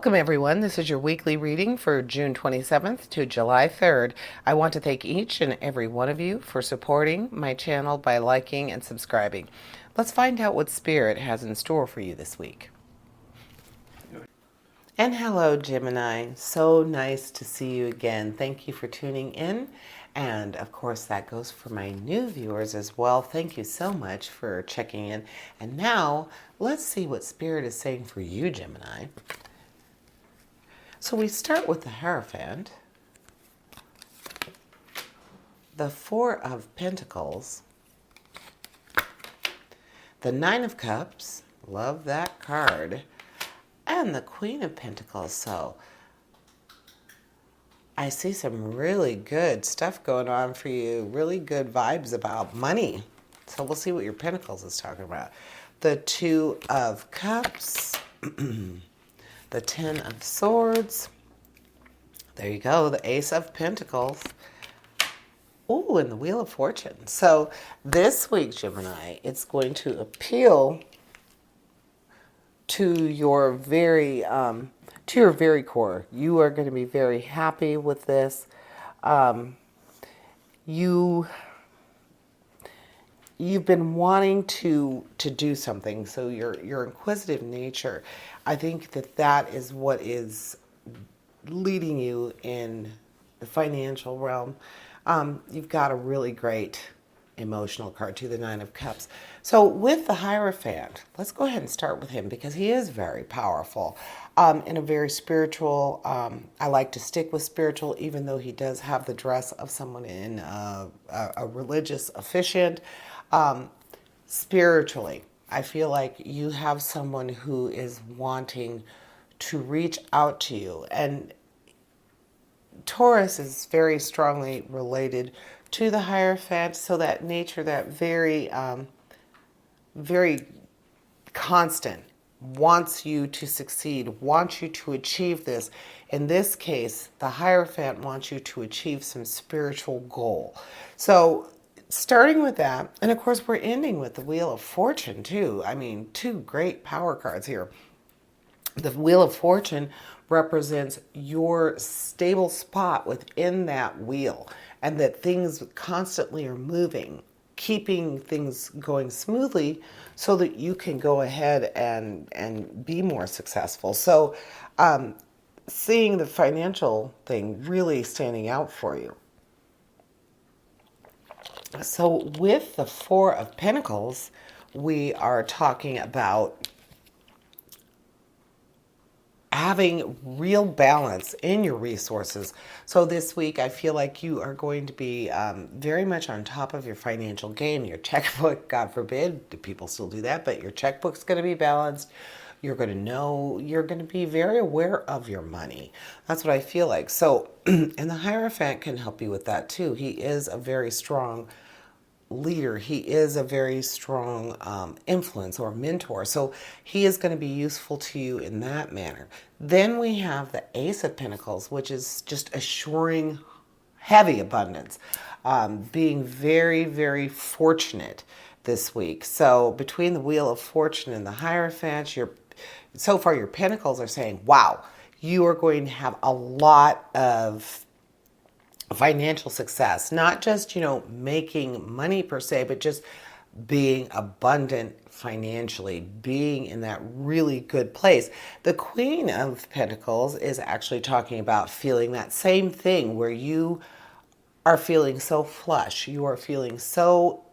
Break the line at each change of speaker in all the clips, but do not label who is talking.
Welcome everyone. This is your weekly reading for June 27th to July 3rd. I want to thank each and every one of you for supporting my channel by liking and subscribing. Let's find out what Spirit has in store for you this week. And hello, Gemini. So nice to see you again. Thank you for tuning in. And of course, that goes for my new viewers as well. Thank you so much for checking in. And now, let's see what Spirit is saying for you, Gemini. So we start with the Hierophant, the Four of Pentacles, the Nine of Cups, love that card, and the Queen of Pentacles. So I see some really good stuff going on for you, really good vibes about money. So we'll see what your Pentacles is talking about. The Two of Cups, the Ten of Swords. There you go, the Ace of Pentacles. Oh, and the Wheel of Fortune. So this week, Gemini, it's going to appeal to your very core. You are going to be very happy with this. You've been wanting to do something, so your inquisitive nature, I think that is what is leading you in the financial realm. You've got a really great emotional card too, the Nine of Cups. So with the Hierophant, let's go ahead and start with him because he is very powerful and a very spiritual. I like to stick with spiritual, even though he does have the dress of someone in a religious officiant. Spiritually, I feel like you have someone who is wanting to reach out to you, and Taurus is very strongly related to the Hierophant, so that nature, that very constant, wants you to succeed, wants you to achieve this. In this case, the Hierophant wants you to achieve some spiritual goal. So starting with that, and of course we're ending with the Wheel of Fortune too. I mean, two great power cards here. The Wheel of Fortune represents your stable spot within that wheel, and that things constantly are moving, keeping things going smoothly so that you can go ahead and be more successful. So seeing the financial thing really standing out for you. So with the Four of Pentacles, we are talking about having real balance in your resources. So this week, I feel like you are going to be very much on top of your financial game. Your checkbook, God forbid, do people still do that? But your checkbook's going to be balanced. You're going to know, you're going to be very aware of your money. That's what I feel like. So, and the Hierophant can help you with that too. He is a very strong leader. He is a very strong influence or mentor. So he is going to be useful to you in that manner. Then we have the Ace of Pentacles, which is just assuring heavy abundance, being very, very fortunate this week. So between the Wheel of Fortune and the Hierophant, so far your Pentacles are saying, wow, you are going to have a lot of financial success, not just, making money per se, but just being abundant financially, being in that really good place. The Queen of Pentacles is actually talking about feeling that same thing where you are feeling so flush, you are feeling so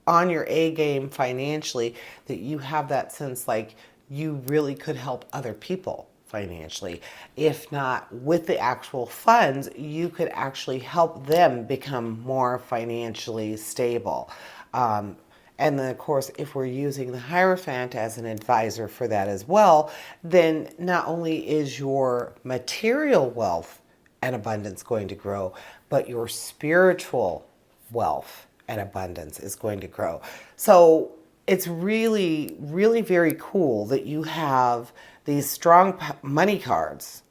on your A game financially that you have that sense like you really could help other people financially. If not with the actual funds, you could actually help them become more financially stable. And then, of course, if we're using the Hierophant as an advisor for that as well, then not only is your material wealth and abundance going to grow, but your spiritual wealth and abundance is going to grow. So it's really, really very cool that you have these strong money cards,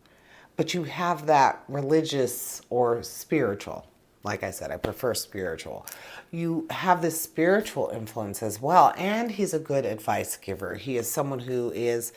but you have that religious or spiritual. Like I said, I prefer spiritual. You have this spiritual influence as well, and he's a good advice giver. He is someone who is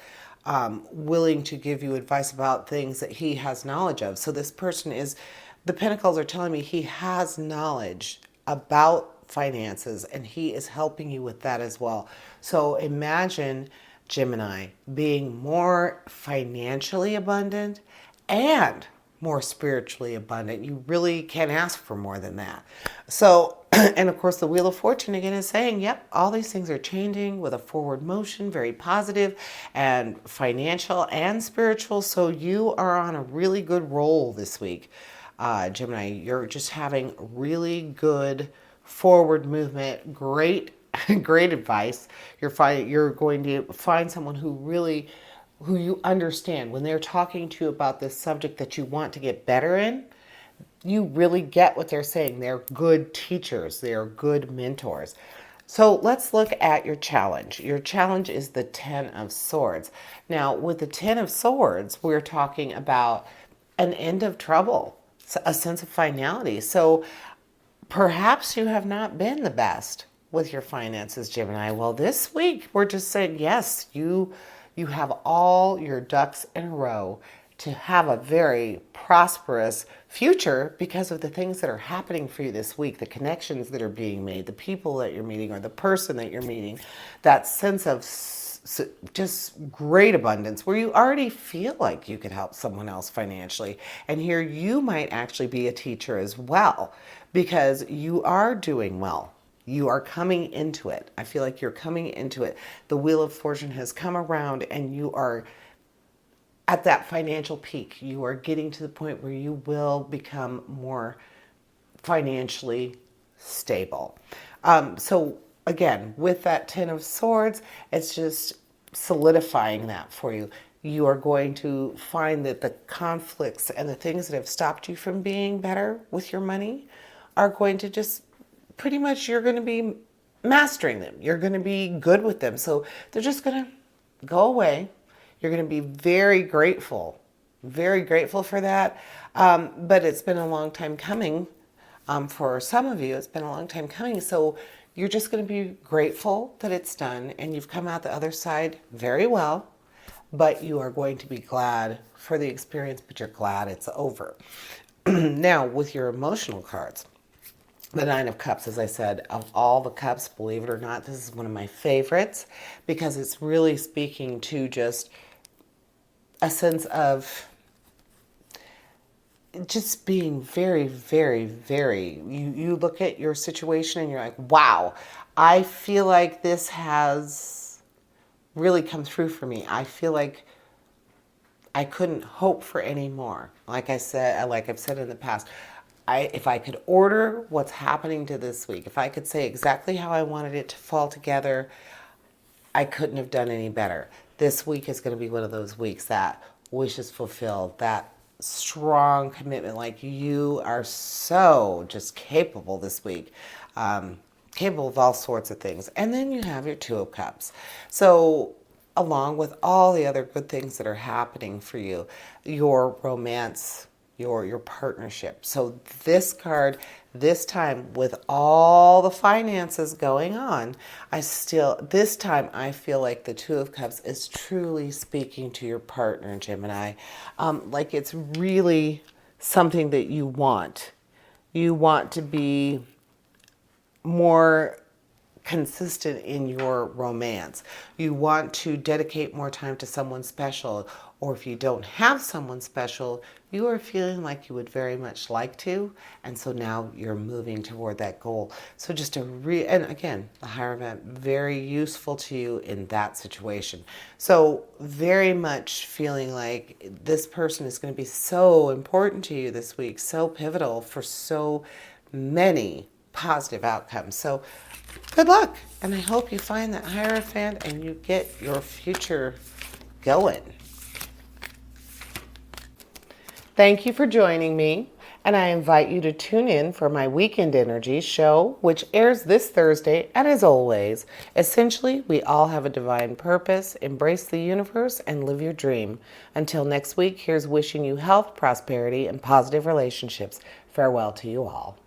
willing to give you advice about things that he has knowledge of. So this person is, the Pentacles are telling me he has knowledge about finances and he is helping you with that as well. So imagine Gemini being more financially abundant and more spiritually abundant. You really can't ask for more than that. So, and of course, the Wheel of Fortune again is saying, yep, all these things are changing with a forward motion, very positive and financial and spiritual. So you are on a really good roll this week, Gemini. You're just having really good forward movement, great great advice. You're going to find someone who you understand when they're talking to you about this subject that you want to get better in. You really get what they're saying. They're good teachers. They're good mentors. So let's look at your challenge. Your challenge is the Ten of Swords. Now, with the Ten of Swords, we're talking about an end of trouble, a sense of finality. So perhaps you have not been the best with your finances, Gemini. Well, this week we're just saying, yes, you have all your ducks in a row to have a very prosperous future because of the things that are happening for you this week, the connections that are being made, the people that you're meeting or the person that you're meeting, that sense of just great abundance where you already feel like you could help someone else financially. And here you might actually be a teacher as well because you are doing well. You are coming into it. I feel like you're coming into it. The Wheel of Fortune has come around and you are at that financial peak. You are getting to the point where you will become more financially stable. So again, with that Ten of Swords, it's just solidifying that for you. You are going to find that the conflicts and the things that have stopped you from being better with your money are going to just pretty much, you're going to be mastering them. You're going to be good with them. So they're just going to go away. You're going to be very grateful for that. But it's been a long time coming. For some of you, it's been a long time coming. So you're just going to be grateful that it's done and you've come out the other side very well. But you are going to be glad for the experience, but you're glad it's over. Now, with your emotional cards, the Nine of Cups, as I said, of all the cups, believe it or not, this is one of my favorites because it's really speaking to just a sense of just being very, very, very, you look at your situation and you're like, wow, I feel like this has really come through for me. I feel like I couldn't hope for any more. Like I've said in the past, if I could order what's happening to this week, if I could say exactly how I wanted it to fall together, I couldn't have done any better. This week is going to be one of those weeks that wishes fulfilled, that strong commitment, like you are so just capable this week, capable of all sorts of things. And then you have your Two of Cups. So along with all the other good things that are happening for you, your romance, your partnership. So this card, this time with all the finances going on, this time I feel like the Two of Cups is truly speaking to your partner, Gemini. Like it's really something that you want. You want to be more consistent in your romance. You want to dedicate more time to someone special, or if you don't have someone special, you are feeling like you would very much like to, and so now you're moving toward that goal. So just and again, the Hierophant, very useful to you in that situation. So very much feeling like this person is going to be so important to you this week, so pivotal for so many positive outcomes. So good luck, and I hope you find that Hierophant and you get your future going. Thank you for joining me, and I invite you to tune in for my Weekend Energy show, which airs this Thursday. And as always, essentially, we all have a divine purpose. Embrace the universe and live your dream. Until next week, here's wishing you health, prosperity, and positive relationships. Farewell to you all.